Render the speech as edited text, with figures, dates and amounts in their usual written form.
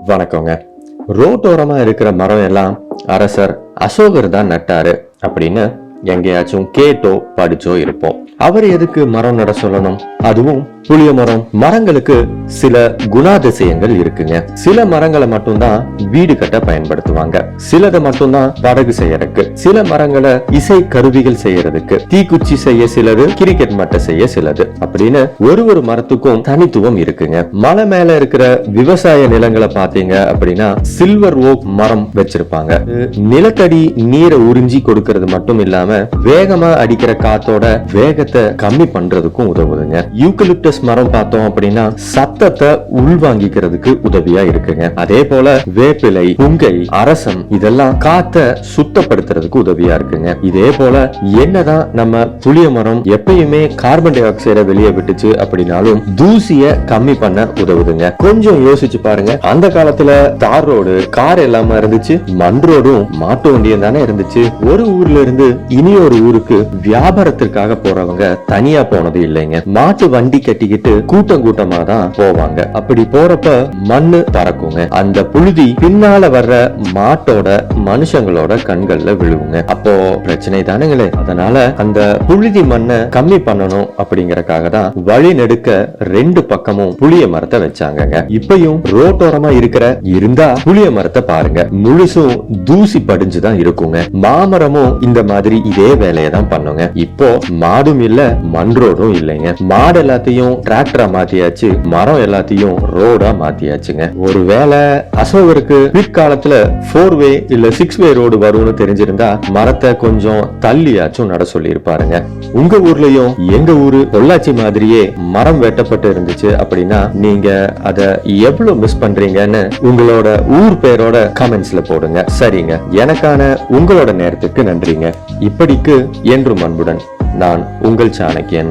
வணக்கங்க. ரோட்டோரமா இருக்கிற மரம் எல்லாம் அரசர் அசோகர் தான் நட்டாரு அப்படின்னு எங்கேயாச்சும் கேட்டோ படிச்சோ இருப்போம். அவர் எதுக்கு மரம் நட சொல்லணும்? அதுவும் புளிய மரம். மரங்களுக்கு சில குணாதிசயங்கள் இருக்குங்க. சில மரங்களை மட்டும்தான் வீடு கட்ட பயன்படுத்துவாங்க, சிலதை மட்டும்தான் படகு செய்யறதுக்கு, சில மரங்களை இசை கருவிகள் செய்யறதுக்கு, தீக்குச்சி செய்ய சிலது, கிரிக்கெட் மட்டை செய்ய சிலது அப்படின்னு ஒரு மரத்துக்கும் தனித்துவம் இருக்குங்க. மலை மேல இருக்கிற விவசாய நிலங்களை பாத்தீங்க அப்படின்னா சில்வர் ஓக் மரம் வச்சிருப்பாங்க. நிலத்தடி நீரை உறிஞ்சி கொடுக்கறது மட்டும் இல்லாம வேகமா அடிக்கிற காத்தோட வேகத்தை கம்மி பண்றதுக்கும் உதவுதுங்க. யூக்கலிப்டஸ் மரம் பார்த்தோம் அப்படின்னா சத்தத்தை உள்வாங்கிக்கிறதுக்கு உதவியா இருக்குங்க. அதே போல வேப்பிலை, புங்கை, அரசம் இதெல்லாம் காத்த சுத்தப்படுத்துறதுக்கு உதவியா இருக்குங்க. இதே போல என்னதான் நம்ம புளிய மரம் எப்பயுமே கார்பன் டை ஆக்சைடை வெளியே விட்டுச்சு அப்படின்னாலும் தூசிய கம்மி பண்ண உதவுதுங்க. கொஞ்சம் யோசிச்சு பாருங்க. அந்த காலத்துல தார் ரோடு, கார் எல்லாம இருந்துச்சு, மண் ரோடும் மாட்டு வண்டியும் தானே இருந்துச்சு. ஒரு ஊர்ல இருந்து இனி ஒரு ஊருக்கு வியாபாரத்திற்காக போறவங்க தனியா போனது இல்லைங்க. மாட்டு வண்டி கட்டிக்கிட்டு கூட்டமா தான் போவாங்க. அப்படி போறப்ப மண்ணு பறக்குங்க. அந்த புழுதி பின்னால வர்ற மாட்டோட மனுஷங்களோட கண்கள்ல விழுவுங்க. அப்போ பிரச்சனை தானுங்களே. அதனால அந்த புழுதி மண்ணை கம்மி பண்ணணும் அப்படிங்கறக்காக தான் வழி நெடுக்க ரெண்டு பக்கமும் புளிய மரத்தை வச்சாங்க. இப்பயும் ரோட்டோரமா இருந்தா புளிய மரத்தை பாருங்க, முழுசும் தூசி படிஞ்சுதான் இருக்குங்க. மாமரமும் இந்த மாதிரி இதே வேலையை தான் பண்ணுங்க. இப்போ மாடும் இல்ல, மண் ரோடும் இல்லைங்க. மாடு எல்லாத்தையும் டிராக்டரா மாத்தியாச்சு, மரம் எல்லாத்தையும் ரோடா மாத்தியாச்சுங்க. ஒருவேளை அசோகருக்கு பிற்காலத்துல 4-வே இல்ல 6-வே ரோடு வரும்னு தெரிஞ்சிருந்தா மரத்தை கொஞ்சம் தள்ளியாச்சும் நட சொல்லி இருப்பாருங்க. உங்க ஊர்லயும் எங்க ஊரு பொள்ளாச்சி மாதிரியே மரம் வெட்டப்பட்டு இருந்துச்சு அப்படின்னா நீங்க அத எவ்வளவு மிஸ் பண்றீங்கன்னு உங்களோட ஊர் பேரோட கமெண்ட்ஸ்ல போடுங்க. சரிங்க, எனக்கான உங்களோட நேரத்துக்கு நன்றிங்க. இப்படிக்கு என்றும் அன்புடன் நான் உங்கள் சாணக்கியன்.